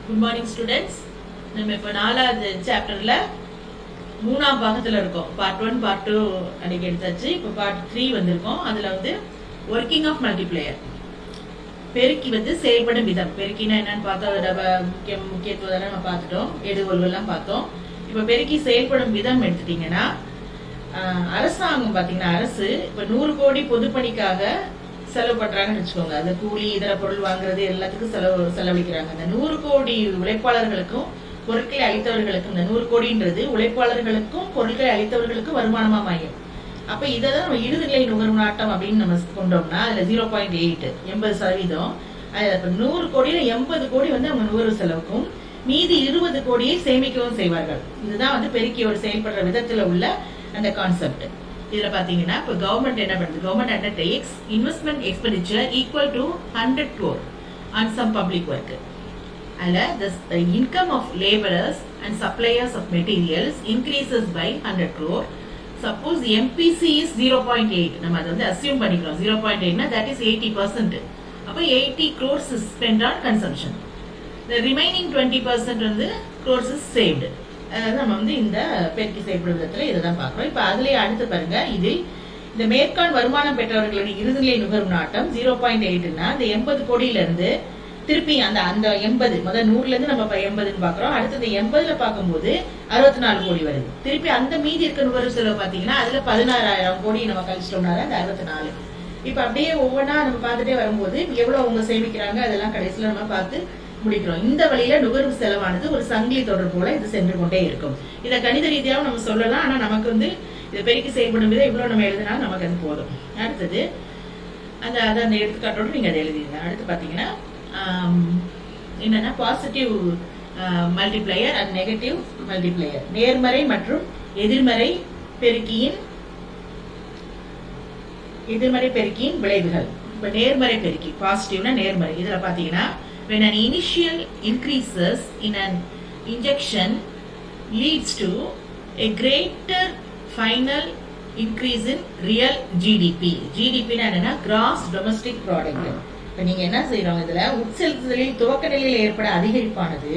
Good morning students. நம்ம இப்போ 4வது சாப்டர்ல 3ஆம் பாகத்துல இருக்கோம். பார்ட் 1 பார்ட் 2 அன்னைக்கு எடுத்தாச்சு. இப்போ பார்ட் 3 வந்திருக்கோம். அதுல வந்து ஒர்க்கிங் ஆஃப் மல்டிப்ளையர், பெருக்கி வந்து செயல்படும் விதம். பெருக்கினா என்னன்னு பார்த்தோம், அதோட முக்கியத்துவம் நம்ம பார்த்துட்டோம், எடுகோள்கள்லாம் பார்த்தோம். இப்போ பெருக்கி செயல்படும் விதம் எடுத்துட்டீங்கன்னா, அரசாங்கம் பார்த்தீங்கன்னா அரசு இப்போ 100 கோடி பொதுப்பணிக்காக செலவு பண்றாங்கன்னு வச்சுக்கோங்க. அது கூலி இதர பொருள் வாங்குறது எல்லாத்துக்கும் செலவழிக்கிறாங்க. அந்த 100 கோடி உழைப்பாளர்களுக்கும் பொருட்களை அளித்தவர்களுக்கும், இந்த 100 கோடின்றது உழைப்பாளர்களுக்கும் பொருட்களை அளித்தவர்களுக்கும் வருமானமா மாயும். அப்ப இதான் நம்ம இறுதிநிலை நுகர்வு நாட்டம் அப்படின்னு நம்ம கொண்டோம்னா அதுல 0.8 80%. 100 கோடியில 80 கோடி வந்து அவங்க நுகர்வு செலவுக்கும், மீதி 20 கோடியை சேமிக்கவும் செய்வார்கள். இதுதான் வந்து பெருக்கியோட செயல்படுற விதத்துல உள்ள அந்த கான்செப்ட். இதுல பாத்தீங்கன்னா இப்ப கவர்மெண்ட் என்ன பண்ணுது, government undertakes investment expenditure equal to 100 crore on some public work. அதுல the income of laborers and suppliers of materials increases by 100 crore. Suppose MPC is 0.8, நம்ம அதை வந்து அசியூம் பண்ணிக்கிறோம். 0.8 னா that is 80%. அப்ப 80 crores is spent on consumption. The remaining 20% வந்து crores is saved. நம்ம வந்து இந்த பெருக்கி செயல்படும் விதத்துல இதைதான் பார்க்கிறோம். இப்ப அதுலயே அடுத்து பாருங்க, இதில் இந்த மேற்காண் வருமானம் பெற்றவர்களுடைய இறுதிநிலை நுகர்வு நாட்டம் 0.8னா இந்த 80 கோடியில இருந்து திருப்பி அந்த 80 முதல் 100ல இருந்து நம்ம 80ன்னு பாக்குறோம். அடுத்தது 80ல பார்க்கும்போது 64 கோடி வருது. திருப்பி அந்த மீதி இருக்க நுகர்வு செலவு பாத்தீங்கன்னா அதுல 16,000 கோடி நம்ம கழிச்சிட்டோம்னா அந்த 64. இப்ப அப்படியே ஒவ்வொன்றா நம்ம பார்த்துட்டே வரும்போது எவ்வளவு அவங்க சேமிக்கிறாங்க அதெல்லாம் கடைசியில நம்ம பார்த்து முடிக்கிறோம். இந்த வழியில நுகர்வு செலவானது ஒரு சங்கிலி தொடர் போல இது சென்று கொண்டே இருக்கும். இதை கணித ரீதியாகவும் நம்ம சொல்லலாம். ஆனா நமக்கு வந்து இதை பெருக்கி செயல்படும் விதம் இவ்வளவு நம்ம எழுதினாலும் நமக்கு அது போதும். அடுத்தது அந்த எடுத்துக்காட்டோடு நீங்க அதை எழுதிடுங்க. அடுத்து பாத்தீங்கன்னா என்னன்னா positive multiplier and negative multiplier, நேர்மறை மற்றும் எதிர்மறை பெருக்கியின் விளைவுகள். இப்ப நேர்மறை பெருக்கி, பாசிட்டிவ்னா நேர்மறை. இதுல பாத்தீங்கன்னா when an initial increases in an injection leads to a greater final increase in real GDP. GDP னா என்னன்னா gross domestic product. இப்ப நீங்க என்ன செய்யறோம், இதுல உட்செலுத்துதலில் துவக்க நிலையில் ஏற்பட அதிகரிப்பானது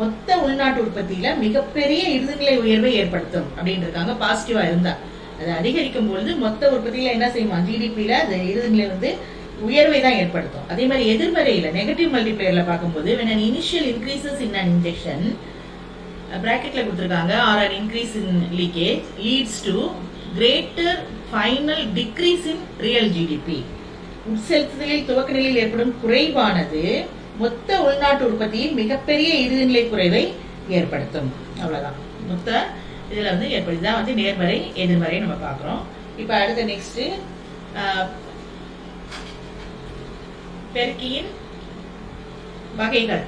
மொத்த உள்நாட்டு உற்பத்தியில மிகப்பெரிய இறுதிநிலை உயர்வை ஏற்படுத்தும் அப்படின்னு இருக்காங்க. பாசிட்டிவா இருந்தா அது அதிகரிக்கும் பொழுது மொத்த உற்பத்தியில என்ன செய்யுமா, ஜிடிபியில அது இறுதிநிலை வந்து உயர்வை தான் ஏற்படுத்தும். அதே மாதிரி எதிர்மறையில நெகட்டிவ் மல்டிப்ளையர்ல பார்க்கும்போது when an initial increases in an injection பிராக்கெட்ல கொடுத்திருக்காங்க or an increase in leakage leads to greater final decrease in real GDP. உட்செலுத்துதலில் துவக்க நிலையில் ஏற்படும் குறைவானது மொத்த உள்நாட்டு உற்பத்தியில் மிகப்பெரிய இறுதிநிலை குறைவை ஏற்படுத்தும். அவ்வளவுதான் மொத்த இதுல வந்து ஏற்படுதான் வந்து நேர்மறை எதிர்மறை நம்ம பார்க்கிறோம். இப்ப அடுத்த நெக்ஸ்ட் பெருக்கியின் வகைகள்.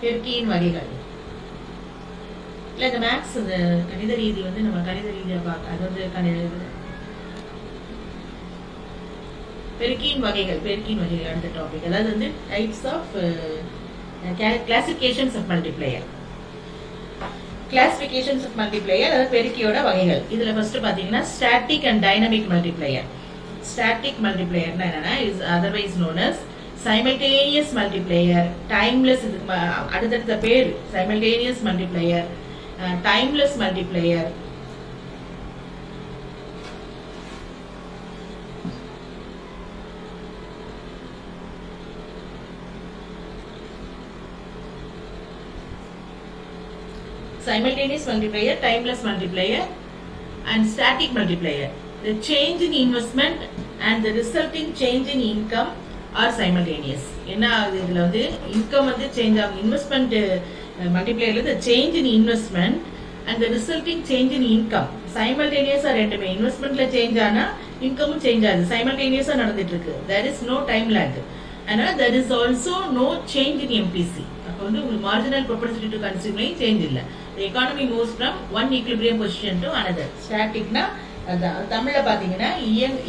பெருக்கியின் வகைகள் இல்ல இந்த மேக்ஸ் இந்த கணித ரீதி வந்து நம்ம கணித ரீதியா பார்க்க, அது வந்து பெருக்கியின் வகைகள் அடுத்த டாபிக். அதாவது வந்து types of classifications of multiplier. Classifications of multiplier அதாவது பெருக்கியோட வகைகள். இதுல ஃபர்ஸ்ட் பாத்தீங்கன்னா static and dynamic multiplier. Static மல்டிப்ளையர்னா என்னன்னா is otherwise known as simultaneous multiplier, timeless. இதுக்கு அடுத்தடுத்த பேர் simultaneous multiplier, timeless multiplier, simultaneous multiplier, timeless multiplier and static multiplier. The change in investment and the resulting change in income are simultaneous. என்ன இதுல வந்து income வந்து change ஆகும். Investment மல்டிப்ளையர்ல the change in investment and the resulting change in income simultaneous-ஆ ரெண்டுமே. இன்வெஸ்ட்மெண்ட்ல change ஆனா இன்கமும் change ஆகுது. simultaneous-ஆ நடந்துட்டு இருக்கு. There is no time lag. And there is also no change in MPC. அப்ப வந்து உங்களுக்கு marginal propensity to consume change இல்ல. The economy moves from one equilibrium position to another. ஸ்டாட்டிக்னா அதான் தமிழ்ல பாத்தீங்கன்னா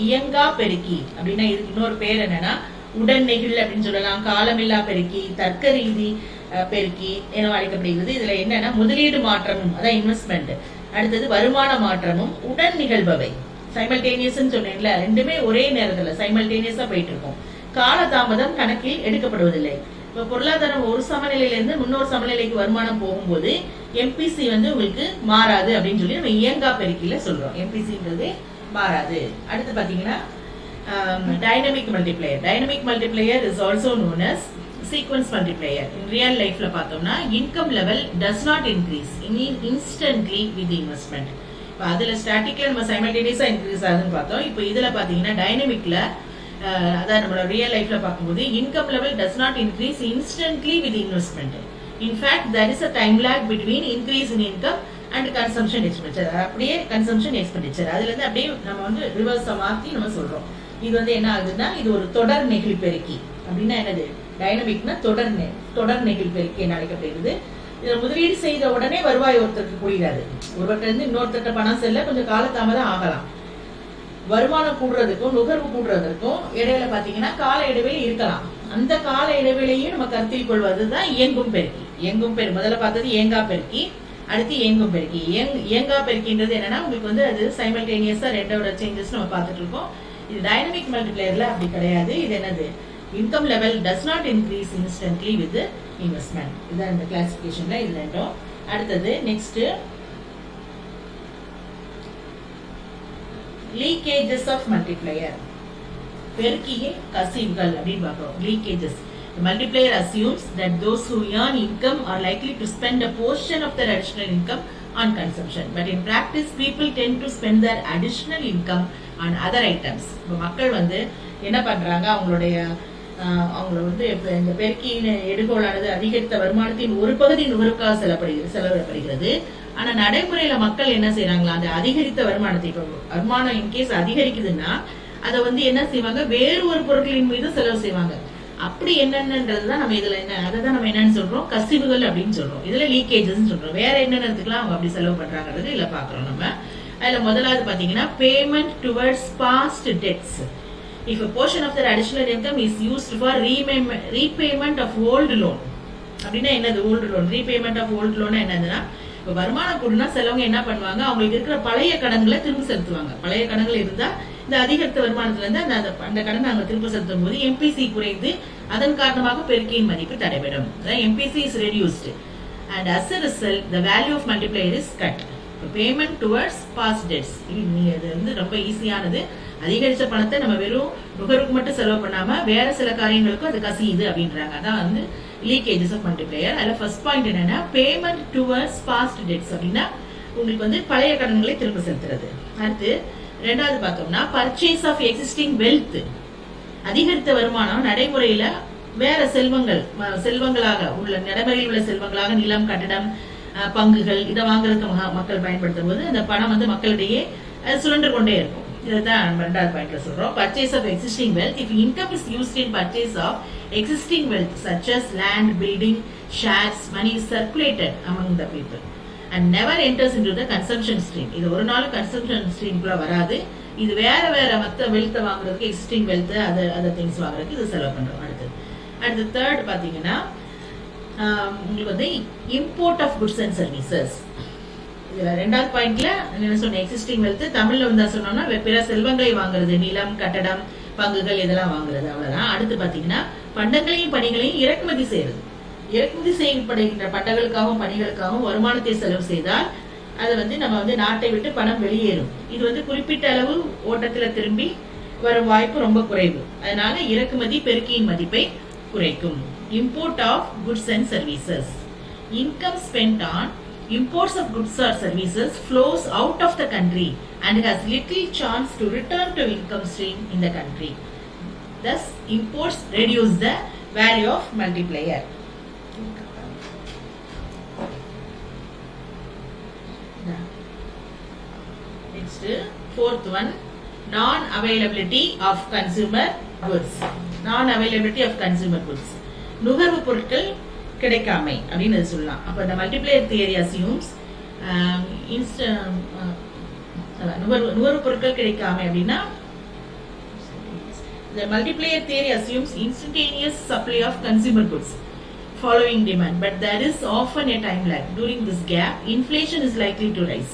இயங்கா பெருக்கி அப்படின்னா இதுக்கு இன்னொரு பேர் என்னன்னா உடன் நெகிழ் அப்படின்னு சொல்லலாம். காலமில்லா பெருக்கி, தர்க்க ரீதி பெருக்கி என அழைக்கப்படுகிறது. இதுல என்னன்னா முதலீடு மாற்றமும் அதான் இன்வெஸ்ட்மெண்ட், அடுத்தது வருமான மாற்றமும் உடன் நிகழ்பவை சைமல்டேனியஸ் சொன்னேன்ல, ரெண்டுமே ஒரே நேரத்துல சைமல்டேனியஸா போயிட்டு இருக்கும். காலதாமதம் கணக்கில் எடுக்கப்படுவதில்லை. இப்ப பொருளாதாரம் ஒரு சமநிலையிலிருந்து இன்னொரு சமநிலைக்கு வருமானம் போகும்போது எம்பிசி வந்து உங்களுக்கு மாறாது அப்படின்னு சொல்லி நம்ம இயங்கா பெருக்கில சொல்றோம். எம்பிசின்றது மாறாது. அடுத்து பாத்தீங்கன்னா dynamic multiplier. Dynamic multiplier is also known as sequence multiplier. In real லைஃப்ல பார்த்தோம்னா income level does not increase instantly with investment. இப்போ அதுல ஸ்டாட்டிக்ல நம்ம சைமல்டேனியஸா இன்க்ரீஸ் ஆகுதுன்னு பார்த்தோம். இப்போ இதுல பாத்தீங்கன்னா டைனமிக்ல அதான் நம்மளோட ரியல் லைஃப்ல பார்க்கும்போது income level does not increase instantly with investment. In fact there is a time lag between increase in income and consumption expenditure. அப்படியே கன்சம்ஷன் எக்ஸ்பெண்டிச்சர் அதுல இருந்து அப்படியே நம்ம வந்து ரிவர்ஸா மாத்தி நம்ம சொல்றோம். இது வந்து என்ன ஆகுதுன்னா இது ஒரு தொடர் நெகிழி பெருக்கி. அப்படின்னா என்னது? டைனமிக்னா தொடர் நெகிழி பெருக்கி என்ன அழைக்கப்படுகிறது. இதுல முதலீடு செய்த உடனே வருவாய் ஒருத்தருக்கு கூடாது. ஒருவர்கிட்ட இருந்து இன்னொருத்தட்ட பணம் செல்ல கொஞ்சம் காலதாமதம் ஆகலாம். வருமானம் கூடுறதுக்கும் நுகர்வு கூடுறதுக்கும் இடையில பாத்தீங்கன்னா கால இடைவெளி இருக்கலாம். அந்த கால இடைவெளியும் நம்ம கருத்தில் கொள்வதுதான் இயங்கும் பெருக்கி. முதல்ல பார்த்தது இயங்கா பெருக்கி, அடுத்து இயங்கும் பெருக்கி. இயங்கா பெருக்கின்றது என்னன்னா உங்களுக்கு வந்து அது சைமல்டேனியஸா ரெண்டோட சேஞ்சஸ் நம்ம பார்த்துட்டு இருக்கோம். இது டைனமிக் மல்டிப்ளையர்ல அப்படி கிடையாது. இது என்னது? Income level does not increase instantly with investment. இதுதான் இந்த கிளாசிபிகேஷன்ல இது ரெண்டும். அடுத்தது நெக்ஸ்ட் லீக்கேஜஸ் ஆஃப் மல்டிப்ளையர். பெருக்கியின் கசிவுகள் அப்படின்னு பார்க்கிறோம். Leakages. The multiplier assumes that those who earn income are likely to spend a portion of their additional income on consumption. But in practice, people tend to spend their additional income on other items. இப்போ மக்கள் வந்து என்ன பண்றாங்க? அவங்கள வந்து இந்த பெருக்கியின் எடுகோளானது அதிகரித்த வருமானத்தின் ஒரு பகுதி நுகர்வுக்காக செலவிடப்படுகிறது. ஆனா நடைமுறையில மக்கள் என்ன செய்யறாங்களா? அந்த அதிகரித்த வருமானத்தை, இப்போ வருமானம் இன்கேஸ் அதிகரிக்குதுன்னா அதை வந்து என்ன செய்வாங்க? வேறு ஒரு பொருட்களின் மீது செலவு செய்வாங்க. அப்படி என்னன்றதுதான் நம்ம இதுல என்ன, அதை தான் நம்ம என்னன்னு சொல்றோம்? கசிவுகள் அப்படின்னு சொல்றோம். இதுல லீக்கேஜஸ் சொல்றோம். வேற என்னென்னதுக்கெல்லாம் அவங்க அப்படி செலவு பண்றாங்கிறது இல்ல பாக்குறோம் நம்ம. அதுல முதலாவது பாத்தீங்கன்னா payment towards past debts. If a portion of their additional income is used for repayment of old loan. அப்படின்னா என்னது old loan? Repayment of old loan என்னதுன்னா, இப்போ வருமானம் கூடனா சிலவங்க என்ன பண்ணுவாங்க? அவங்களுக்கு இருக்கிற பழைய கடன்களை திரும்ப செலுத்துவாங்க. பழைய கடன்கள் இருந்தா இந்த அதிகரித்த வருமானத்துல இருந்து அந்த கடனை அவங்க திரும்ப செலுத்தும் போது எம்பிசி குறைந்து அதன் காரணமாக பெருக்கியின் மதிப்பு தடைபடும். MPC is reduced and as a result the value of multiplier is cut. Payment towards past debts இது வந்து ரொம்ப ஈஸியானது. அதிகரிச்ச பணத்தை நம்ம வெறும் நுகர்வுக்கு மட்டும் செலவு பண்ணாம வேற சில காரியங்களுக்கும் அது கசியுது அப்படின்றாங்க. அதான் வந்து லீக்கேஜஸ் ஆஃப் மல்டிப்ளையர். அதுல ஃபர்ஸ்ட் பாயிண்ட் என்னன்னா பேமெண்ட் டுவர்ட்ஸ் பாஸ்ட் டெட்ஸ். அப்படின்னா உங்களுக்கு வந்து பழைய கடன்களை திரும்ப செலுத்துறது. அடுத்து ரெண்டாவது பார்த்தோம்னா பர்ச்சேஸ் ஆஃப் எக்ஸிஸ்டிங் வெல்த். அதிகரித்த வருமானம் நடைமுறையில வேற செல்வங்களாக உள்ள நடைமுறையில் உள்ள செல்வங்களாக நிலம், கட்டடம், பங்குகள் இதை வாங்குறதுக்கு மக்கள் பயன்படுத்தும் போது அந்த பணம் வந்து மக்களிடையே சுழன்று கொண்டே இருக்கும். இதைத்தான் நம்ம ரெண்டாவது பாயிண்ட்ல சொல்றோம். Purchase of existing wealth. If income is used in purchase of existing wealth such as land, building, shares, money is circulated among the people and never enters into the consumption stream. இது ஒரு நாள் consumption ஸ்ட்ரீம்குள்ள வராது. இது வேற மற்ற வெல்த்தை வாங்குறதுக்கு, existing wealth other things வாங்குறதுக்கு இது செலவு பண்றோம். அடுத்து தேர்ட் பாத்தீங்கன்னா உங்களுக்கு வந்து import of goods and services. இதுல ரெண்டாவது பாயிண்ட்ல என்ன சொன்ன? Existing wealth. தமிழ்ல வந்து சொன்னோம்னா பிற செல்வங்களை வாங்குறது, நிலம், கட்டடம், பங்குகள் இதெல்லாம் வாங்குறது, அவ்வளவுதான். அடுத்து பாத்தீங்கன்னா பண்டங்களையும் பணிகளையும் இறக்குமதி செய்யறது. இறக்குமதி செய்யப்படுகின்ற பண்டங்களுக்காகவும் பணிகளுக்காகவும் வருமானத்தை செலவு செய்தால் அது வந்து நம்ம வந்து நாட்டை விட்டு பணம் வெளியேறும். இது வந்து குறிப்பிட்ட அளவு ஓட்டத்துல திரும்பி வரும் வாய்ப்பு ரொம்ப குறைவு. அதனால இறக்குமதி பெருக்கியின் மதிப்பை குறைக்கும். Import of goods and services. Income spent on imports of goods or services flows out of the country and has little chance to return to income stream in the country. Thus, imports reduce the value of multiplier. Next, fourth one, non-availability of consumer goods. Non-availability of consumer goods. நுகர்வு பொருட்கள் கிடைக்காமை அப்படின்னு சொல்லலாம். அப்ப இந்த multiplier theory assumes நுகர்வு பொருட்கள் கிடைக்காமை அப்படின்னா the multiplier theory assumes instantaneous supply of consumer goods following demand, but there is often a time lag. During this gap, inflation is likely to rise.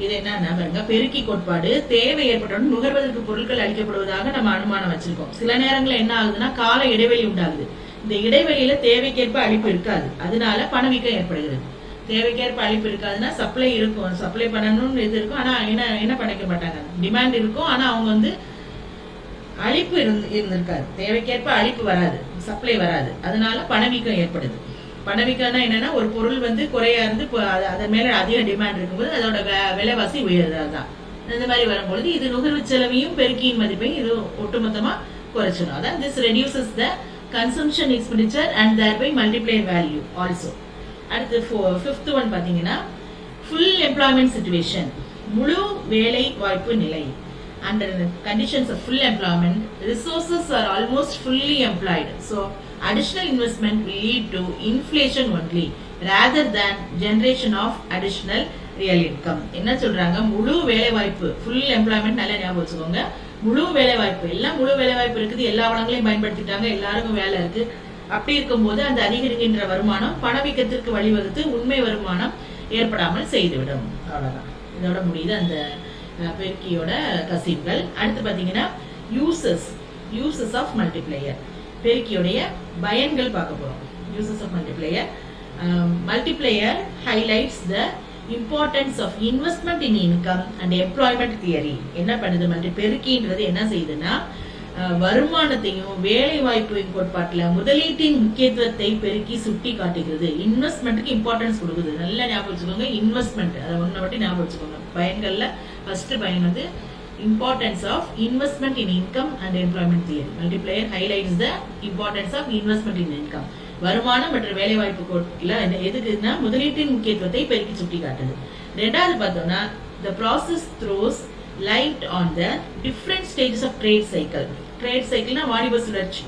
இது என்னன்னா பாருங்க, பெருக்கி கோட்பாடு தேவை ஏற்பட்டவுடன் நுகர்வதற்கு பொருட்கள் அளிக்கப்படுவதாக நம்ம அனுமானம் வச்சிருக்கோம். சில நேரங்களில் என்ன ஆகுதுன்னா கால இடைவெளி உண்டாகுது. இந்த இடைவெளியில தேவைக்கேற்ப அளிப்பு இருக்காது, அதனால பணவீக்கம் ஏற்படுகிறது. தேவைக்கேற்ப அளிப்பு இருக்காதுன்னா சப்ளை இருக்கும், சப்ளை பண்ணணும்னு இது இருக்கும், ஆனா என்ன பண்ணிக்க மாட்டாங்க, டிமாண்ட் இருக்கும், ஆனா அவங்க வந்து அளிப்பு இருந்திருக்காது. தேவைக்கேற்ப அளிப்பு வராது, சப்ளை வராது, அதனால பணவீக்கம் ஏற்படுது. பணவீக்கம்னா என்னன்னா ஒரு பொருள் வந்து குறையா இருந்து அதன் மேல அதிக டிமாண்ட் இருக்கும்போது அதோட விலைவாசி உயர்றதுதான். இந்த மாதிரி வரும்பொழுது இது நுகர்வு செலவையும் பெருக்கியின் மதிப்பையும் இது ஒட்டுமொத்தமா குறைச்சிடும். அதான் this reduces the consumption expenditure and thereby multiplier value also. அடுத்து ஃபிஃப்த் ஒன் பாத்தீங்கன்னா full employment situation, முழு வேலை வாய்ப்பு நிலை. Under the conditions of full employment, resources are almost fully employed. So additional investment will lead to inflation only rather than generation of additional real income. என்ன சொல்றாங்க, முழு வேலை வாய்ப்பு, full employment நல்லா ஞாபகம் வச்சுக்கோங்க. முழு வேலை வாய்ப்பு, எல்லாம் முழு வேலை வாய்ப்பு இருக்குது, எல்லா வளங்களையும் பயன்படுத்திட்டாங்க, எல்லாருக்கும் வேலை இருக்கு. அப்படி இருக்கும்போது அந்த அதிகரிக்கின்ற வருமானம் பணவீக்கத்திற்கு வழிவகுத்து உண்மை வருமானம் ஏற்படாமல் செய்துவிடும். அவ்வளவுதான், இதோட முடியுது அந்த பெருக்கியோட கசிவுகள். அடுத்து பாத்தீங்கன்னா யூசஸ் ஆஃப் மல்டிப்ளையர், பெருக்கியோடைய பயன்கள் பார்க்க போறோம். Uses of multiplier. Multiplier highlights the importance of investment in income and employment theory. என்ன பண்ணுது பெருக்கின்றது, என்ன செய்யுதுன்னா வருமானத்தையும் வேலை வாய்ப்பு கோட்பாட்டுல முதலீட்டின் முக்கியத்துவத்தை பெருக்கி சுட்டி காட்டுகிறது. இன்வெஸ்ட்மெண்ட்டுக்கு இம்பார்ட்டன்ஸ் கொடுக்குது. நல்லா ஞாபகம் வச்சுக்கோங்க, இன்வெஸ்ட்மெண்ட், அதை ஒன்றை மட்டும் ஞாபகம் வச்சுக்கோங்க. பயன்கள்ல ஃபர்ஸ்ட் பயன் வந்து importance of investment in income and employment theory. Multiplier highlights the importance of investment in income. வருமானம் மற்றும் வேலை வாய்ப்பு கோட்ல எதுக்குன்னா முதலீட்டின் முக்கியத்துவத்தை பெருக்கி சுட்டி காட்டுது. ரெண்டாவது பார்த்தோம்னா the process throws light on the different stages of trade cycle. trade cycleனா வாணிப சுழற்சி.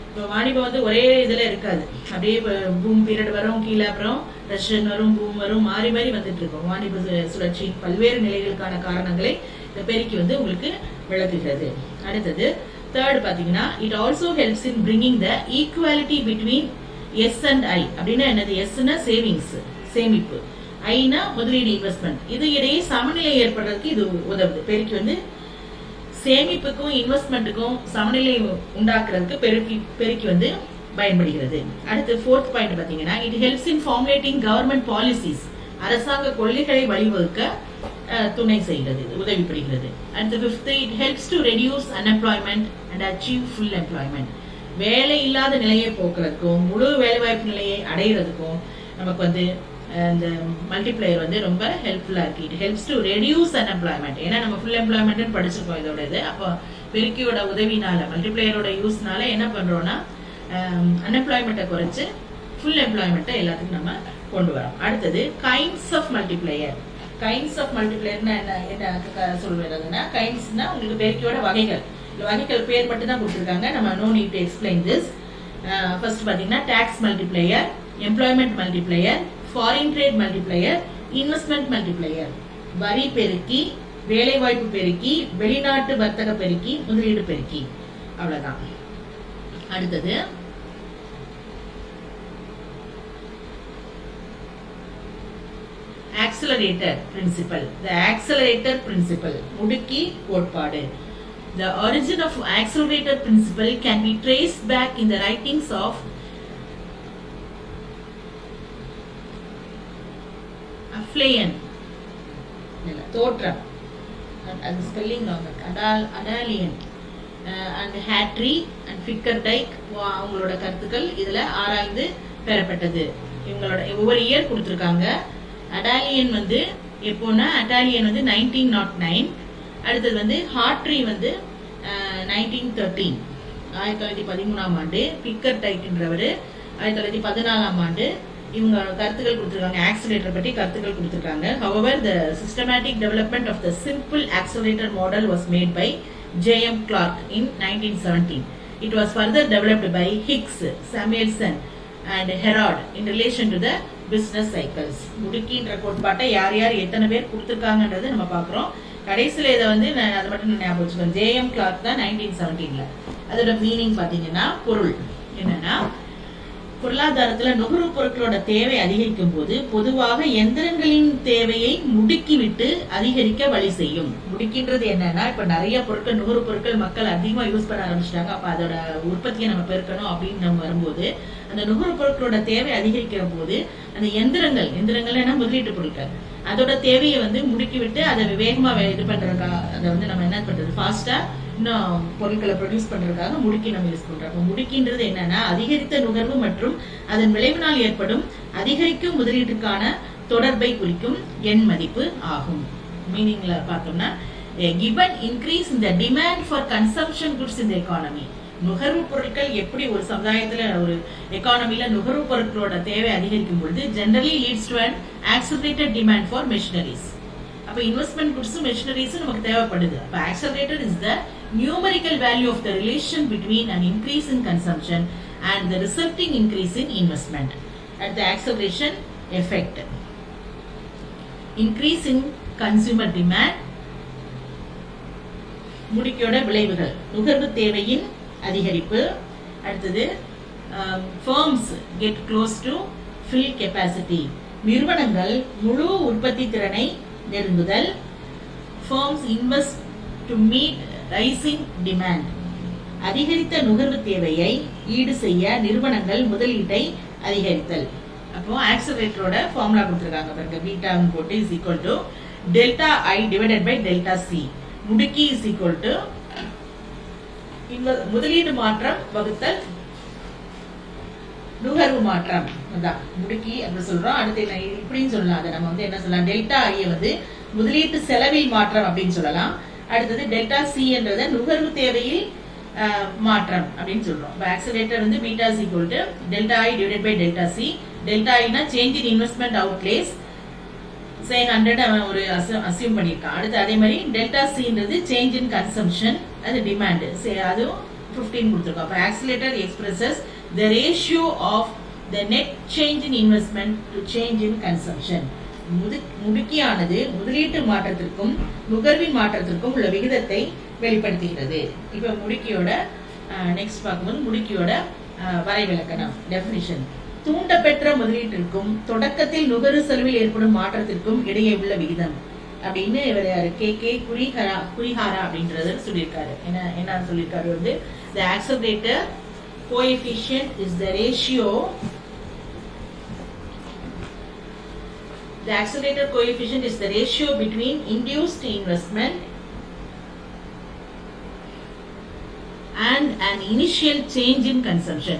இப்போ வாணிபம் வந்து ஒரே இதுல இருக்காது, அப்படியே பூம் பீரியட் வரும், கீழே அப்புறம் ரஷ்யன் வரும், பூம் வரும், மாறி மாறி வந்துட்டு இருக்கும். வாணிப சுழற்சி பல்வேறு நிலைகளுக்கான காரணங்களை இந்த பெருக்கி வந்து உங்களுக்கு விளக்குகிறது. அடுத்தது தேர்ட் பாத்தீங்கன்னா it also helps in bringing the equality between S and I. அப்படின்னா என்னது, எஸ்னா சேவிங்ஸ் சேமிப்பு, ஐனா முதலீடு இன்வெஸ்ட்மெண்ட், இது இடையே சமநிலை ஏற்படுறதுக்கு இது உதவுது. பெருக்கி வந்து சேமிப்புக்கும் இன்வெஸ்ட்மெண்ட்டுக்கும் சமநிலை உண்டாக்குறதுக்கு பெருக்கி வந்து பயன்படுகிறது. அடுத்து ஃபோர்த் பாயிண்ட் பாத்தீங்கன்னா it helps in formulating government policies, அரசாங்க கொள்கைகளை வழிவகுக்க துணை செய்கிறது, உதவிப்படுகிறது. அடுத்து fifth it helps to reduce unemployment and achieve full employment. வேலை இல்லாத நிலையை போக்குறதுக்கும் முழு வேலைவாய்ப்பு நிலையை அடைகிறதுக்கும் நமக்கு வந்து இந்த மல்டிப்ளையர் வந்து ரொம்ப ஹெல்ப்ஃபுல்லா இருக்கு. It helps to reduce unemployment. ஏன்னா நம்ம ஃபுல் எம்ப்ளாய்மெண்ட் படிச்சிருக்கோம் இதோட இது. அப்போ பெருக்கியோட உதவினால மல்டிப்ளையரோட யூஸ்னால என்ன பண்றோம்னா அன்எம்ப்ளாய்மெண்ட்டை குறைச்சு ஃபுல் எம்ப்ளாய்மெண்ட்டை எல்லாத்துக்கும் நம்ம கொண்டு வரோம். அடுத்தது kinds of multiplier. Kinds of மல்டிப்ளையர்னா என்ன சொல்றதுன்னா, கைண்ட்ஸ்னா உங்களுக்கு பெருக்கியோட வகைகள். இந்த வகைகள் பேர் மட்டும் தான் கொடுத்துருக்காங்க, நம்ம no need to explain this. First பாத்தீங்கன்னா tax multiplier, employment multiplier, foreign trade multiplier, investment multiplier. வரி பெருக்கி, வேலை வாய்ப்பு பெருக்கி, வெளிநாட்டு வர்த்தக பெருக்கி, முதலீடு பெருக்கி. அவ்வளவுதான். அடுத்தது accelerator principle. The accelerator principle, முடுக்கி கோட்பாடு. The origin of accelerator principle can be traced back in the writings of Afflian, தோற்றம், அது spelling அடாலியன் and Hatry and Fickerdijk அவங்களோட கருத்துக்கள் இதுல ஆராய்ந்து பெறப்பட்டது. இவங்களோட ஒவ்வொரு இயர் கொடுத்திருக்காங்க. அடாலியன் வந்து எப்போனா அடாலியன் வந்து 1909, அடுத்தது வந்து ஹாட்ரி வந்து 1913 1913ஆம் ஆண்டு, பிக்கர் டைக்ன்றவர் 1914ஆம் ஆண்டு இவங்க கருத்துக்கள் கொடுத்திருக்காங்க. ஆக்சிலரேட்டர் பற்றி கருத்துக்கள் கொடுத்திருக்காங்க. However, the systematic development of the simple accelerator model was made by J.M. Clark in 1917. It was further developed by Hicks, Samuelson and Herod in relation to the business cycles. முடுக்கின்ற கோட்பாட்டை யார் யார் எத்தனை பேர் கொடுத்திருக்காங்கன்றது நம்ம பார்க்குறோம். கடைசியில் இதை வந்து அதை மட்டும் ஞாபகம் வச்சுக்கோங்க. J.M. Clark தான் 1917ல. அதோட மீனிங் பார்த்தீங்கன்னா பொருள் என்னன்னா பொருளாதாரத்துல நுகர்வுப் பொருட்களோட தேவை அதிகரிக்கும் போது பொதுவாக எந்திரங்களின் தேவையை முடுக்கிவிட்டு அதிகரிக்க வழி செய்யும். முடுக்கின்றது என்னன்னா, இப்ப நிறைய பொருட்கள் நுகர்வுப் பொருட்கள் மக்கள் அதிகமா யூஸ் பண்ண ஆரம்பிச்சிட்டாங்க. அப்ப அதோட உற்பத்தியை நம்ம பெருக்கணும் அப்படின்னு நம்ம வரும்போது அந்த நுகர்வுப் பொருட்களோட தேவை அதிகரிக்கிற போது அந்த எந்திரங்கள் என்ன முதலீட்டு பொருட்கள் அதோட தேவையை முடுக்கி விட்டு அதை வேகமா இது பண்றதுக்காக அதை நம்ம என்ன பண்றது ஃபாஸ்டா இன்னும் பொருட்களை ப்ரொடியூஸ் பண்றதுக்காக முடுக்கி நம்ம யூஸ் பண்றோம். முடுக்கின்றது என்னன்னா, அதிகரித்த நுகர்வு மற்றும் அதன் விளைவினால் ஏற்படும் அதிகரிக்கும் முதலீட்டுக்கான தொடர்பை குறிக்கும் எண் மதிப்பு ஆகும். மீனிங்ல பார்த்தோம்னா, a given increase in the demand for consumption goods in the economy. நுகர்வு பொருட்கள் எப்படி ஒரு சமுதாயத்துல ஒரு எக்கானமில நுகர்வு பொருட்களோட தேவை அதிகரிக்கும் பொழுது generally leads to an accelerated demand for machineries. அப்ப இன்வெஸ்ட்மெண்ட் குட்ஸ் மெஷினரிஸ் நமக்கு தேவைப்படுது. அப்ப accelerator is the numerical value of the relation between an increase in consumption and the resulting increase in investment at the acceleration effect. Increase in consumer demand முடுக்கியோட விளைவுகள் நுகர்வு தேவையின் அதிகரிப்பு. அடுத்தது firms get close to full capacity. நிறுவனங்கள் முழு உற்பத்தி திறனை நெருங்குதல். firms invest to meet rising demand. அதிகரித்த நுகர்வு தேவையை ஈடு செய்ய நிறுவனங்கள் முதலீட்டை அதிகரித்தல். அப்போ ஆக்சலரேட்டரோட ஃபார்முலா கொடுத்திருக்காங்க பாருங்க. பீட்டான்னு போட்டு is equal to delta I divided by delta C. முடுக்கி இஸ் ஈக்குவல் டு முதலீடு மாற்றம் வகுத்தல் நுகர்வு மாற்றம். அதான் முடுக்கி அப்படி சொல்றோம். அடுத்து இப்படின்னு சொல்லலாம். அதை நம்ம என்ன சொல்லலாம், டெல்டா ஐ முதலீட்டு செலவில் மாற்றம் அப்படின்னு சொல்லலாம். அடுத்தது டெல்டா சி என்றத நுகர்வு தேவையில் மாற்றம் அப்படின்னு சொல்றோம். Accelerator beta is equal to delta I divided by delta C. Delta ஐனா change in investment outlays. Say 100 அவன் ஒரு அசியூம் பண்ணிருக்கான். அடுத்து அதே மாதிரி டெல்டா சின்றது சேஞ்ச் இன் கன்சம்ஷன், அது டிமாண்ட், அதுவும் 15 கொடுத்துருக்கோம். அப்ப accelerator expresses the ratio of the net change in investment to change in consumption. முடுக்கியானது முதலீட்டு மாற்றத்திற்கும் நுகர்வின் மாற்றத்திற்கும் உள்ள விகிதத்தை வெளிப்படுத்துகிறது. இப்ப முடுக்கியோட நெக்ஸ்ட் பார்க்கும்போது முடுக்கியோட வரைவிலக்கணம் டெஃபினிஷன். தூண்டப்பெற்ற முதலீட்டிற்கும் தொடக்கத்தில் நுகர்வு செலவில் ஏற்படும் மாற்றத்திற்கும் இடையே உள்ள விகிதம் அப்படின்னு இவர் கே குரிஹாரா அப்படின்றத சொல்லியிருக்காரு. என்ன சொல்லியிருக்காரு, the accelerator coefficient is the ratio. The accelerator coefficient is the ratio between induced investment and an initial change in consumption.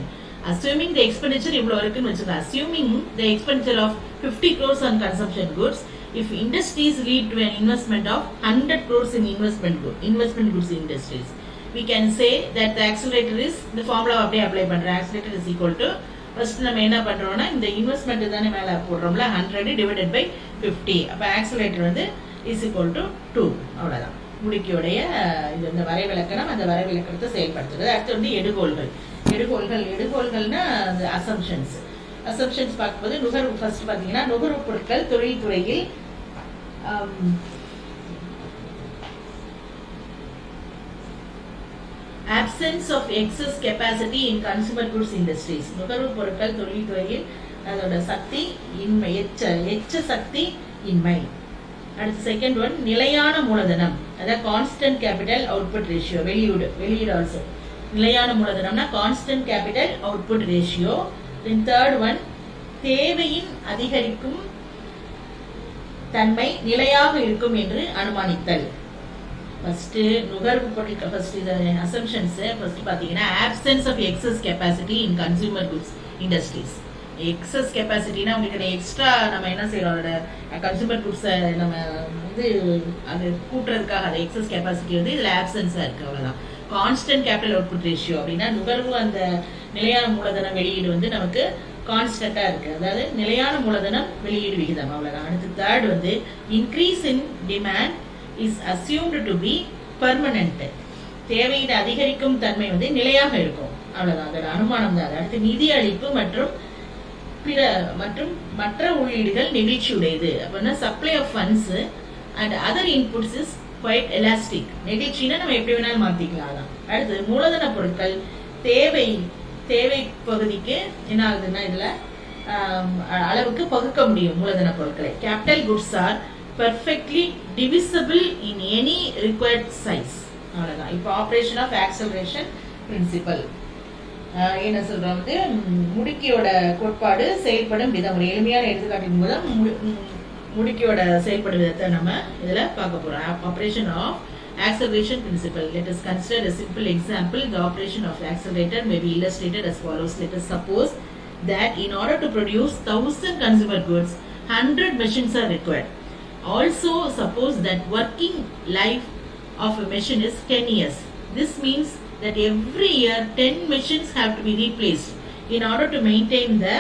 Assuming the expenditure இவ்வளவு இருக்குன்னு வச்சுக்கோங்க. Assuming the expenditure of 50 crores on consumption goods, if industries lead to an investment of 100 crores in investment goods industries, we can say that the accelerator is the formula அப்படியே apply பண்றோம். accelerator is equal to first நம்ம என்ன பண்றோம்னா இந்த investment தானே மேல போடுறோம்ல 100 divided by 50. அப்ப accelerator is equal to 2. அவ்வளவுதான் முடுக்கியோடைய இந்த வரைவிலக்கணம். அந்த வரைவிலக்கணத்தை செயல்படுத்துறது. அடுத்து எடுகோள்கள்னா அந்த அசம்ஷன்ஸ் பார்க்கும்போது நுகர்வு ஃபர்ஸ்ட் பாத்தீங்கன்னா நுகர்வு பொருட்கள் தொழில்துறையில் absence of excess capacity in consumer goods industries. நுகர்வு பொருட்கள் தொழில்துறையில் அதோட சக்தி இன்மை, எச்ச சக்தி இன்மை. அடுத்து செகண்ட் ஒன் நிலையான மூலதனம், அதாவது கான்ஸ்டன்ட் கேபிட்டல் அவுட்புட் ரேஷியோ. வெளியீடு ஆல்சோ நிலையான மூலதனம்னா constant capital output ratio. Then third one தேவையின் அதிகரிக்கும் தன்மை நிலையாக இருக்கும் என்று அனுமானித்தல். ஃபர்ஸ்ட் நுகர்வு பொருட்கள் ஃபர்ஸ்ட் இது அசம்ஷன்ஸ். ஃபர்ஸ்ட் பாத்தீங்கன்னா absence of excess capacity in consumer goods industries. Excess கெப்பாசிட்டினா உங்களுக்கு எக்ஸ்ட்ரா நம்ம என்ன செய்யறோம், அதோட கன்சூமர் குட்ஸை நம்ம அது கூட்டுறதுக்காக அது எக்ஸஸ் கெப்பாசிட்டி இதுல ஆப்சன்ஸா இருக்கு. அவ்வளவுதான். கான்ஸ்டன்ட் கேபிட்டல் அவுட்புட் ரேஷியோ அப்படின்னா நுகர்வு அந்த நிலையான மூலதன வெளியீடு நமக்கு கான்ஸ்டன்டா இருக்கு, அதாவது நிலையான மூலதனம் வெளியீடு விகிதம். அவ்வளவுதான். அடுத்து third increase in demand is assumed to be permanent. தேவையின் அதிகரிக்கும் தன்மை நிலையாக இருக்கும். அவ்வளவுதான், அதோட அனுமானம் தான். அடுத்து நிதி அளிப்பு மற்றும் மற்ற உள்ளீடுகள் நெகிழ்ச்சியுடையது. அப்படின்னா supply of funds and other inputs is quite elastic. நெகிழ்ச்சினா நம்ம எப்படி வேணாலும் மாத்திக்கலாம். அதான். அடுத்து மூலதன பொருட்கள் தேவை பகுதிக்கு என்ன ஆகுதுன்னா இதுல அளவுக்கு பகுக்க முடியும் மூலதன பொருட்களை. Capital goods are perfectly divisible in any required size. அவ்வளவுதான். இப்போ ஆபரேஷன் ஆஃப் ஆக்சலரேஷன் பிரின்சிபல் என்ன சொல்றோம் வந்து முடுக்கியோட கோட்பாடு செயல்படும் விதம். ஒரு எளிமையான எடுத்துக்காட்டின் மூலம் முடுக்கியோட செயல்படும் விதத்தை நம்ம இதுல பார்க்க போறோம். Operation of acceleration principle. Let us consider a simple example. The operation of accelerator may be illustrated as follows. Let us suppose that in order to produce 1000 consumer goods, 100 machines are required. Also suppose that working life of a machine is 10 years. This means that every year 10 machines have to be replaced in order to maintain the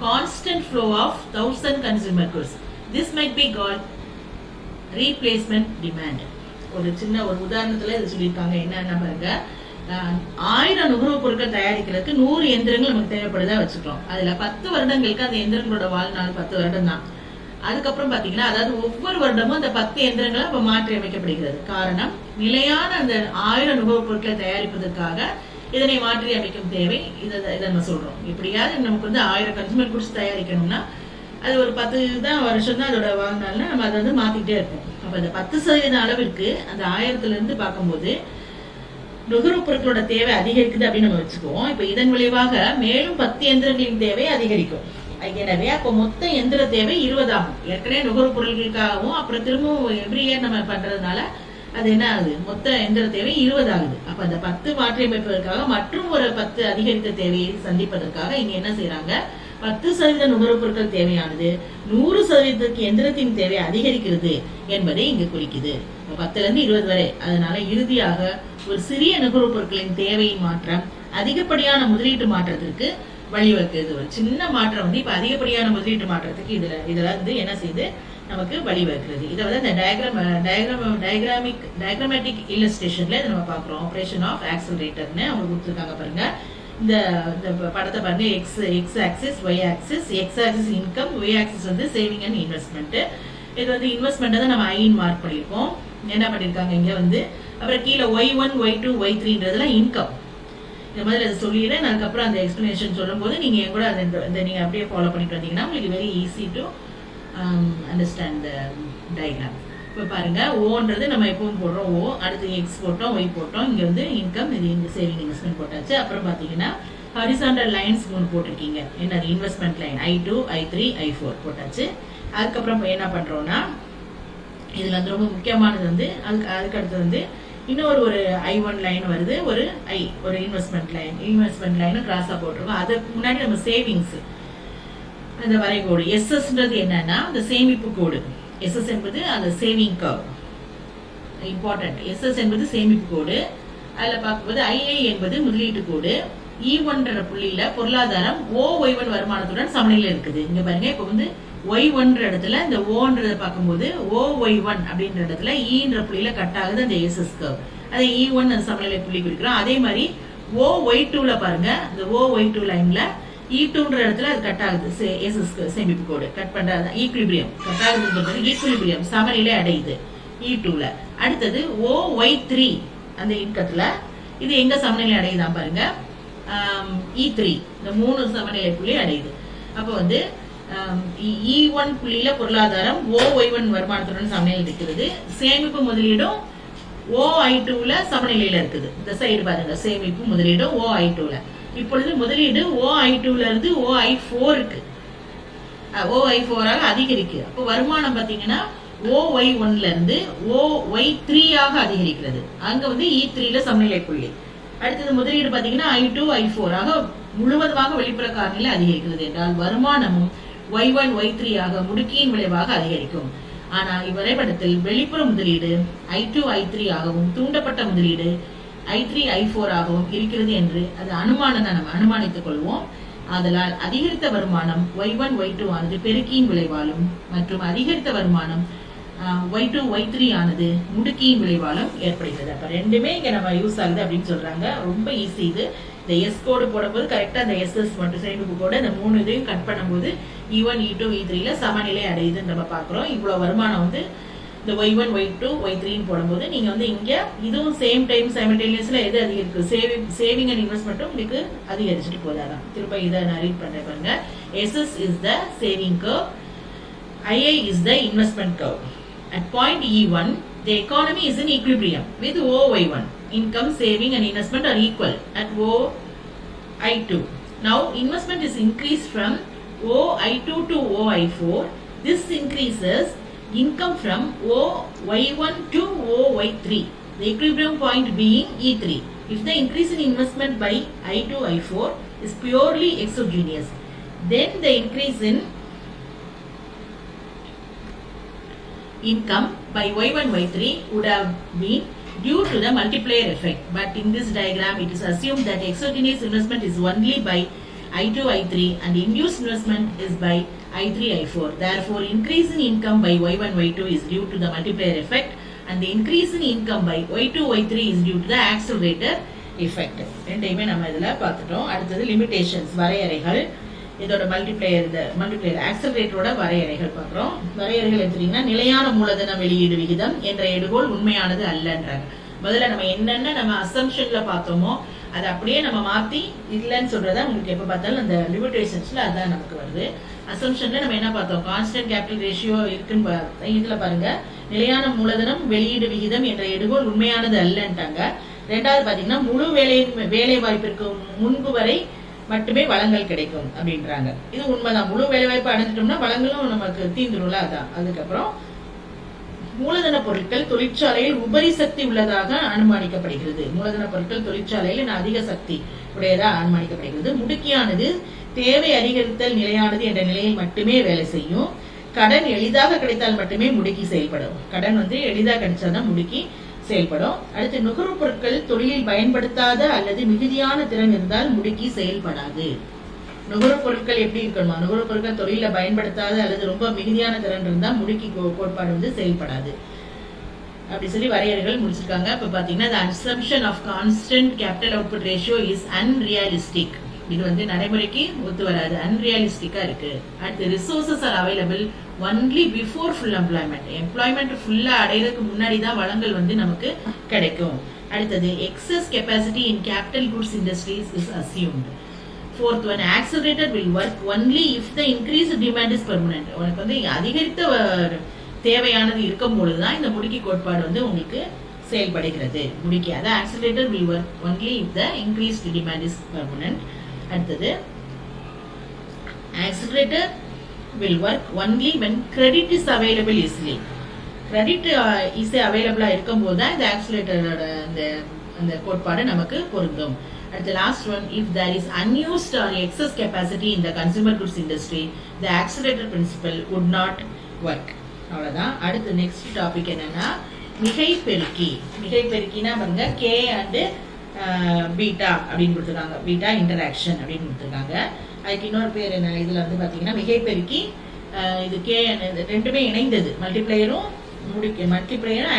constant flow of 1000 consumer goods. This might be called replacement demand. ஒரு சின்ன ஒரு உதாரணத்துல இது சொல்லியிருக்காங்க. என்னன்னா பாருங்க, 1000 நுகர்வுப் பொருட்கள் தயாரிக்கிறதுக்கு 100 எந்திரங்கள் நமக்கு தேவைப்படுதா வச்சுக்கிறோம். அதுல 10 வருடங்களுக்கு அந்த எந்திரங்களோட வாழ்நாள் 10 வருடம் தான். அதுக்கப்புறம் பாத்தீங்கன்னா, அதாவது ஒவ்வொரு வருடமும் அந்த 10 எந்திரங்களை இப்ப மாற்றி அமைக்கப்படுகிறது. காரணம், நிலையான அந்த 1000 நுகர்வுப் பொருட்களை தயாரிப்பதற்காக இதனை மாற்றி அமைக்கும் தேவை. இதை நம்ம சொல்றோம். எப்படியாவது நமக்கு வந்து 1000 கன்சூமர் குட்ஸ் தயாரிக்கணும்னா அது ஒரு 10 தான் வருஷம் தான் அதோட வாழ்நாள்னா நம்ம அதை வந்து மாத்திட்டே இருப்போம். அப்ப அந்த 10% அளவிற்கு அந்த 1000ல இருந்து பார்க்கும்போது நுகர்வுப் பொருட்களோட தேவை அதிகரிக்குது அப்படின்னு நம்ம வச்சுக்குவோம். இப்ப இதன் விளைவாக மேலும் 10 எந்திரங்களின் தேவை அதிகரிக்கும். எனவே அப்ப மொத்த எந்திர தேவை 20 ஆகும். ஏற்கனவே நுகர்வுப் பொருட்களுக்காகவும் அப்புறம் திரும்பவும் எவ்ரி இயர் நம்ம பண்றதுனால அது என்ன ஆகுது, மொத்த எந்திர தேவை 20 ஆகுது. அப்ப அந்த 10 மாற்றி அமைப்பதற்காக மற்றும் ஒரு 10 அதிகரித்த தேவையை சந்திப்பதற்காக இங்க என்ன செய்யறாங்க, 10% நுகர்வுப் பொருட்கள் தேவையானது 100% எந்திரத்தின் தேவை அதிகரிக்கிறது என்பதை இங்கு குறிக்குது. 10ல இருந்து 20 வரை. அதனால இறுதியாக ஒரு சிறிய நுகர்வுப் பொருட்களின் தேவையின் மாற்றம் அதிகப்படியான முதலீட்டு மாற்றத்திற்கு வழிவகுக்குது. ஒரு சின்ன மாற்றம் வந்து இப்ப அதிகப்படியான முதலீட்டு மாற்றத்துக்கு இதுல வந்து என்ன செய்யுது, நமக்கு வழிவகுக்கிறது. இதை வந்து இந்த டயக்ராமேட்டிக் இல்லஸ்ட்ரேஷன்ல இதை நம்ம பாக்குறோம். ஆபரேஷன் ஆஃப் ஆக்சலரேட்டர்னு அவங்க கொடுத்துருக்காங்க பாருங்க. இந்த படத்தை பாருங்க. X axis, Y axis. X axis income, Y axis வந்து சேவிங் அண்ட் இன்வெஸ்ட்மெண்ட். இது வந்து இன்வெஸ்ட்மெண்ட் தான் நம்ம ஐன் மார்க் பண்ணிருக்கோம். என்ன பண்ணிருக்காங்க இங்க வந்து, அப்புறம் கீழே Y1, Y2, Y3ன்றதுலாம் இன்கம். இந்த மாதிரி அதை சொல்லிடுறேன். அதுக்கப்புறம் அந்த எக்ஸ்பிளனேஷன் சொல்லும் போது நீங்க கூட நீங்க அப்படியே ஃபாலோ பண்ணிட்டு வந்தீங்கன்னா உங்களுக்கு very easy to understand diagram. இப்போ பாருங்க, ஓன்றது நம்ம எப்பவும் போடுறோம் ஓ, அடுத்து எக்ஸ் போட்டோம், ஒய் போட்டோம், இங்க வந்து இன்கம், இது இந்த சேவிங் இன்வெஸ்ட்மெண்ட் போட்டாச்சு. அப்புறம் பாத்தீங்கன்னா ஹரிசாண்டல் லைன்ஸ் மூணு போட்டிருக்கீங்க. என்னது, investment line I2, I3, I4 போட்டாச்சு. அதுக்கப்புறம் என்ன பண்றோம்னா, இதுல வந்து ரொம்ப முக்கியமானது வந்து அதுக்கு அடுத்து வந்து இன்னொரு ஒரு I1 லைன் வருது, ஒரு இன்வெஸ்ட்மெண்ட் லைன் கிராஸா போட்டிருக்கோம். அதுக்கு முன்னாடி நம்ம சேவிங்ஸ் அந்த வரைகோடு எஸ்எஸ்ன்றது என்னன்னா அந்த சேமிப்பு கோடு. எஸ்எஸ் என்பது அந்த சேவிங் கர்வ், இம்பார்ட்டன்ட். எஸ்எஸ் என்பது சேமிப்பு கோடு. அதுல பார்க்கும்போது II என்பது முதலீட்டு கோடு. E1ன்ற புள்ளியில பொருளாதாரம் OY1 வருமானத்துடன் சமநிலையில் இருக்குது. இங்க பாருங்க, இப்ப வந்து Y1ன்ற இடத்துல இந்த ஓன்றதை பார்க்கும்போது OY1 அப்படின்ற இடத்துல ஈன்ற புள்ளியில கட் ஆகுது அந்த எஸ்எஸ் கர்வ். அதை E1 அந்த சமநிலை புள்ளி குறிக்கிறோம். அதே மாதிரி OY2ல பாருங்க, இந்த OY2 லைன்ல E2ன்ற இடத்துல அது கட் ஆகுது. எஸ்எஸ் சேமிப்பு கோடு கட் பண்றது ஈக்விலிபிரியம் கட் ஆகுது. ஈக்விலிபிரியம் சமநிலை அடையுது E2ல. அடுத்தது OY3 அந்த இன்கத்துல இது எங்க சமநிலை அடையுதான் பாருங்க, E3 இந்த 3 சமநிலை புள்ளி அடையுது. அப்ப வந்து E1 புள்ளியில பொருளாதாரம் OY1 வருமானத்துடன் சமநிலையில் இருக்கிறது. சேமிப்பு முதலீடும் OI2ல சமநிலையில இருக்குது. இந்த சைடு பாருங்க, சேமிப்பு முதலீடும் OI2ல. இப்பொழுது முதலீடு OI2ல இருந்து OI4க்கு OI4ஆக அதிகரிக்கு. அப்போ வருமானம் பாத்தீங்கன்னா OY1ல இருந்து OY3 ஆக அதிகரிக்கிறது. அங்க வந்து E3ல சமநிலை புள்ளி. அடுத்தது முதலீடு பாத்தீங்கன்னா I2, I4 ஆக முழுவதுமாக வெளிப்புற காரணியில அதிகரிக்கிறது என்றால் வருமானமும் Y1, Y3 ஆக முடுக்கியின் விளைவாக அதிகரிக்கும். ஆனா இவ்வரைபடத்தில் வெளிப்புற முதலீடு I2, I3 ஆகவும் தூண்டப்பட்ட முதலீடு I3, I4 ஆகவும் இருக்கிறது என்று அது அனுமானம் நம்ம அனுமானித்துக் கொள்வோம். ஆதலால் அதிகரித்த வருமானம் Y1, Y2 ஆனது பெருக்கியின் விளைவாலும் மற்றும் அதிகரித்த வருமானம் Y2, Y3 ஆனது முடுக்கியின் விளைவாலும் ஏற்படுகிறது. அப்ப ரெண்டுமே இங்க நம்ம யூஸ் ஆகுது அப்படின்னு சொல்றாங்க. ரொம்ப ஈஸி இது. இந்த எஸ் கோடு போடும்போது கரெக்டா அந்த எஸ்எஸ் மற்றும் சேமிப்பு கோடு இந்த 3 இதையும் கட் பண்ணும்போது E1, E2, E3ல சமநிலை அடையுதுன்னு நம்ம பாக்குறோம். இவ்வளவு வருமானம் வந்து இந்த y1 y2 y3 போடும்போது நீங்க வந்து இங்க இதுவும் சேம் டைம் சைமல்டேனியஸ்ல எது அதிகரிக்கும் சேவிங் அண்ட் இன்வெஸ்ட்மெண்ட்டும் உங்களுக்கு அதிகரிச்சுட்டு போதாதான். திரும்ப இதை நான் ரீட் பண்றேன் பாருங்க. SS is the saving curve, II is the investment curve. At point E1 the economy is in equilibrium with OY1. Income, saving and investment are equal at OI2. Now investment is increased from OI2 to OI4. This increases income from OY1 to OY3, the equilibrium point being E3. If the increase in investment by I2, I4 is purely exogenous, then the increase in income by Y1, Y3 would have been due to the multiplier effect. But in this diagram, it is assumed that exogenous investment is only by I2, I3 and induced investment is by I3, I4. Therefore, increase in income by Y1, Y2 is due to the multiplier effect and the increase in income by Y2, Y3 is due to the accelerator effect. ரெண்டையுமே நம்ம இதில் பார்த்துட்டோம். அடுத்தது limitations, வரையறைகள். இதோட multiplier ஆக்சலரேட்டரோட வரையறைகள் பார்க்குறோம். வரையறைகள் எடுத்துட்டீங்கன்னா, நிலையான மூலதன வெளியீடு விகிதம் என்ற எடுகோள் உண்மையானது அல்லன்றாங்க. முதல்ல நம்ம என்னென்ன நம்ம அசம்ஷன்ல பார்த்தோமோ அதை அப்படியே நம்ம மாற்றி இல்லைன்னு சொல்றதா உங்களுக்கு எப்போ பார்த்தாலும் அந்த லிமிடேஷன்ஸ்ல அதான் நமக்கு வருது. அசம்ஷன்ல நம்ம என்ன பார்த்தோம், கான்ஸ்டன்ட் கேபிட்டல் ரேஷியோ இருக்குன்னு இதுல பாருங்க, நிலையான மூலதனம் வெளியீடு விகிதம் என்ற எடுகோள் உண்மையானது அல்லன்ட்டாங்க. ரெண்டாவது பாத்தீங்கன்னா, முழு வேலை வாய்ப்பிற்கு முன்பு வரை மட்டுமே வளங்கள் கிடைக்கும் அப்படின்றாங்க. இது உண்மைதான். முழு வேலை வாய்ப்பு அடைஞ்சிட்டோம்னா வளங்களும் நமக்கு தீந்துரும்ல, அதான். அதுக்கப்புறம் மூலதன பொருட்கள் தொழிற்சாலையில் உபரி சக்தி உள்ளதாக அனுமானிக்கப்படுகிறது. மூலதன பொருட்கள் தொழிற்சாலையில் அதிக சக்தி உடையதாக அனுமானிக்கப்படுகிறது. முடுக்கியானது தேவை அதிகரித்தல் நிலையானது என்ற நிலையில் மட்டுமே வேலை செய்யும். கடன் எளிதாக கிடைத்தால் மட்டுமே முடுக்கி செயல்படும். கடன் வந்து எளிதாக கிடைச்சாதான் முடுக்கி செயல்படும். அடுத்து, நுகர்வு பொருட்கள் தொழிலில் பயன்படுத்தாத அல்லது மிகுதியான திறன் இருந்தால் முடுக்கி செயல்படாது. நுகர்வு பொருட்கள் எப்படி இருக்கணுமா, நுகர்வு பொருட்கள் தொழில பயன்படுத்தாத அல்லது ரொம்ப மிகுதியான திறன் இருந்தால் முடுக்கி கோட்பாடு வந்து செயல்படாது அப்படி சொல்லி வரையறைகள் முடிச்சிருக்காங்க. இப்ப பாத்தீங்கன்னா, the assumption of constant capital output ratio is unrealistic. இது வந்து நடைமுறைக்கு ஒத்து வராது, அன்ரியாலிஸ்டிக்கா இருக்கு. அடுத்து, resources are available only before full employment ஃபுல்லா அடையிறதுக்கு முன்னாடி தான் வளங்கள் வந்து நமக்கு கிடைக்கும். அடுத்தது, excess capacity in capital goods industries is assumed. Fourth one, accelerator will work only if the increased demand is permanent. உனக்கு வந்து அதிகரித்த தேவையானது இருக்கும் பொழுதுதான் இந்த முடுக்கி கோட்பாடு வந்து உங்களுக்கு செயல்படுகிறது. முடுக்கி, அதான் accelerator will work only if the increased demand is permanent. அடுத்தது, accelerator will work only when credit is available easily. Credit easy available இருக்கும் போது தான் இந்த accelerator அந்த கோட்பாடு நமக்கு பொருந்தும். At the last one, if there is unused or excess capacity in the consumer goods industry, the accelerator principle would not work. அவ்வளவுதான். அடுத்து நெக்ஸ்ட் டாபிக் என்னன்னா, மிகை பெருக்கி. மிகை பெருக்கினா பாருங்க, கே அண்ட் பீட்டா அப்படின்னு கொடுத்துருக்காங்க, பீட்டா இன்டராக்ஷன் அப்படின்னு கொடுத்துருக்காங்க. அதுக்கு இன்னொரு பேர் என்ன, இதுல வந்து பாத்தீங்கன்னா மிகை பெருக்கி, இது கே ரெண்டுமே இணைந்தது, மல்டிப்ளையரும்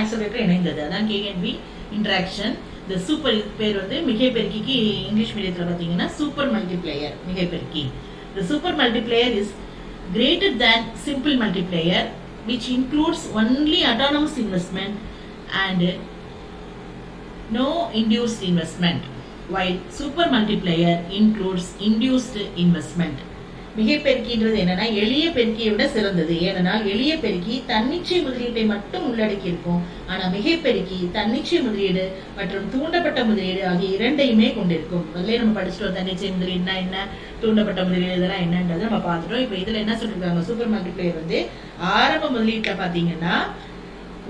ஆக்சலரேட்டர் இணைந்தது, அதான் கே அண்ட் பி இன்டராக்ஷன். இந்த சூப்பர் பேர் வந்து மிகை பெருக்கிக்கு இங்கிலீஷ் மீடியத்தில் பார்த்தீங்கன்னா சூப்பர் மல்டிப்ளையர் மிகை பெருக்கி. The super multiplier is greater than simple multiplier, which includes only autonomous investment and no induced investment, while super multiplier includes induced investment. மிகை பெருக்கின்றது என்னன்னா, எளிய பெருக்கியை விட சிறந்தது. ஏனென்றால் எளிய பெருக்கி தன்னிச்சை முதலீட்டை மட்டும் உள்ளடக்கி இருக்கும். ஆனா மிகை பெருக்கி தன்னிச்சை முதலீடு மற்றும் தூண்டப்பட்ட முதலீடு ஆகிய இரண்டையுமே கொண்டிருக்கும். முதல்ல நம்ம படிச்சுட்டோம், தன்னிச்சை முதலீடுனா என்ன, தூண்டப்பட்ட முதலீடு இதெல்லாம் என்னன்றதை நம்ம பார்த்துட்டோம். இப்ப இதுல என்ன சொல்லிருக்காங்க, சூப்பர் மல்டிப்ளையர் வந்து ஆரம்ப முதலீட்டுல பாத்தீங்கன்னா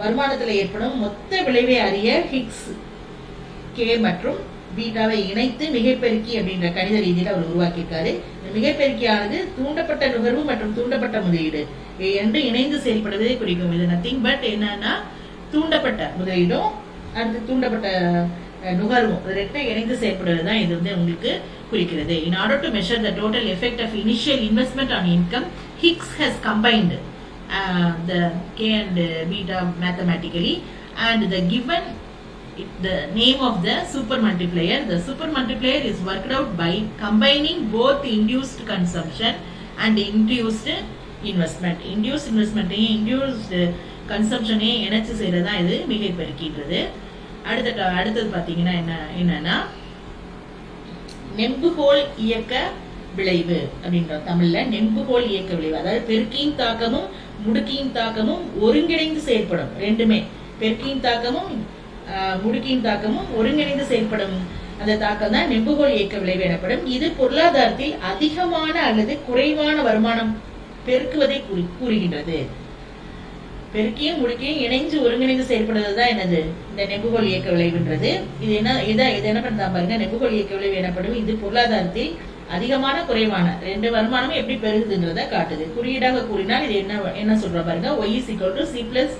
வருமானத்துல ஏற்படும் மொத்த விளைவை அறிய ஹிக்ஸ், கே மற்றும் பீட்டாவை இணைத்து மிகைப்பெருக்கி அப்படின்ற கணித ரீதியில அவர் உருவாக்கியிருக்காரு. மிகைப்பெருக்கியானது தூண்டப்பட்ட நுகர்வு மற்றும் தூண்டப்பட்ட முதலீடு என்று இணைந்து செயல்படுவதை குறிக்கும். இது நத்திங் பட் என்னன்னா, தூண்டப்பட்ட முதலீடும் அடுத்து தூண்டப்பட்ட நுகர்வும் ரெண்டும் இணைந்து செயல்படுவது தான் இது வந்து உங்களுக்கு குறிக்கிறது. In order to measure the total effect of initial investment on income, Hicks has combined the K and beta mathematically, and the name of the super multiplier. The super multiplier is worked out by combining both induced consumption and induced investment. Induce இன்வெஸ்ட்மெண்ட்டையும் induced கன்சம்ஷனையும் இணைச்சு செய்கிறது தான் இது மிகை பெருக்கின்றது. அடுத்தது பார்த்தீங்கன்னா என்னன்னா நெம்புகோல் இயக்க விளைவு அப்படின்ற தமிழ்ல நெம்புகோல் இயக்க விளைவு. அதாவது பெருக்கியின் தாக்கமும் முடுக்கியின் தாக்கமும் ஒருங்கிணைந்து செயல்படும். ரெண்டுமே பெருக்கியின் தாக்கமும் முடுக்கியின் தாக்கமும் ஒருங்கிணைந்து செயல்படும் அந்த தாக்கம் தான் நெம்புகோல் இயக்க விளைவு எனப்படும். இது பொருளாதாரத்தில் அதிகமான அல்லது குறைவான வருமானம் பெருக்குவதை கூறுகின்றது. பெருக்கியும் முடுக்கியும் இணைஞ்சு ஒருங்கிணைந்து செயல்படுறது தான் என்னது இந்த நெம்புகோல் இயக்க விளைவுன்றது. இது என்ன பண்ணா பாருங்க, நெம்புகோல் இயக்க விளைவு எனப்படும். இது பொருளாதாரத்தில் அதிகமான குறைவான ரெண்டு வருமானமும் எப்படி பெருகுதுன்றத காட்டுது. குறியீடாக கூறினால் இது என்ன சொல்ற பாருங்க, y is equal to c plus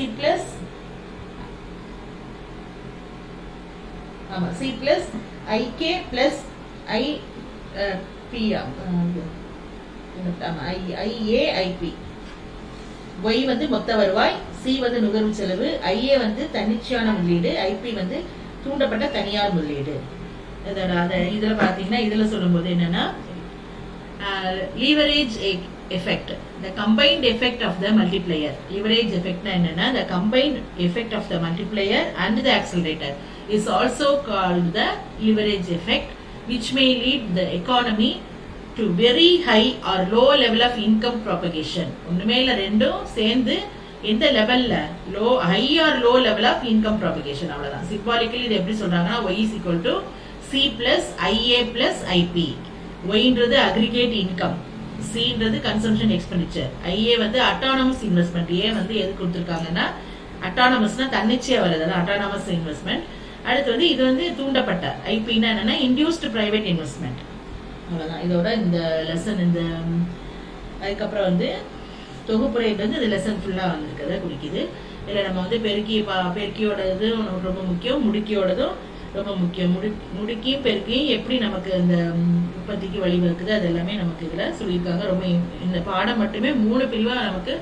ik plus IAIP. y வந்து மொத்த வருவாய், c வந்து நுகர்வு செலவு, IA வந்து தன்னிச்சையான முதலீடு, IP வந்து தூண்டப்பட்ட தனியார் முதலீடு. இதுல பாத்தீங்கன்னா இதுல சொல்லும் போது என்னன்னா leverage effect, the combined effect of the multiplier. leverage effect என்னன்னா the combined effect of the multiplier and the accelerator is also called the leverage effect, which may lead the economy to very high or low level of income propagation. ஒண்ணுமே இல்ல, ரெண்டும் சேர்ந்து எந்த லெவல்ல high or low level of income propagation. அவ்வளவுதான். Symbolically இது எப்படி சொல்றாங்கன்னா y is equal to c plus IA plus IP. yன்றது aggregate income, cன்றது consumption expenditure, IA வந்து autonomous investment. A வந்து எது கொடுத்திருக்காங்கன்னா autonomousனா தன்னிச்சையா வருது, அது autonomous investment. அடுத்து வந்து இது வந்து தூண்டப்பட்ட, IPனா என்னன்னா induced private investment. அவ்வளவுதான். இதோட இந்த லெசன் இந்த அதுக்கப்புறம் வந்து தொகுப்புரையிட்டு வந்து இந்த லெசன் ஃபுல்லா வந்திருக்கிறத குறிக்குது. இதில் நம்ம வந்து பெருக்கியோடது ரொம்ப முக்கியம், முடுக்கியோடதும் ரொம்ப முக்கியம். முடுக்கியும் பெருக்கியும் எப்படி நமக்கு இந்த உற்பத்திக்கு வழிவகுக்குது அது எல்லாமே நமக்கு இதுல சொல்லியிருக்காங்க. ரொம்ப இந்த பாடம் மட்டுமே 3 பிரிவா நமக்கு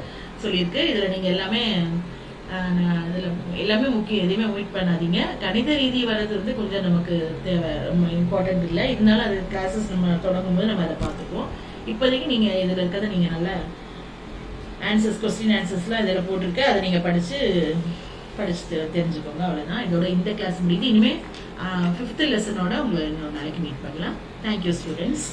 சொல்லியிருக்கு. இதுல நீங்க எல்லாமே இதுல எல்லாமே முக்கியம், எதையுமே ஒமிட் பண்ணாதீங்க. கணித ரீதி வர்றது வந்து கொஞ்சம் நமக்கு தேவை, ரொம்ப இம்பார்ட்டன்ட் இல்லை. இருந்தாலும் அது கிளாஸஸ் நம்ம தொடங்கும் போது நம்ம அதை பார்த்துக்குவோம். இப்போதைக்கு நீங்க இதுல இருக்கிறத நீங்க நல்லா ஆன்சர்ஸ், கொஸ்டின் ஆன்சர்ஸ்லாம் இதில் போட்டிருக்கு, அதை நீங்கள் படித்து தெரிஞ்சுக்கோங்க. அவ்வளோதான். இதோட இந்த கிளாஸ் முடியுது. இனிமேல் 5th லெசனோட உங்களை இன்னொரு நாளைக்கு மீட் பண்ணலாம். Thank you students.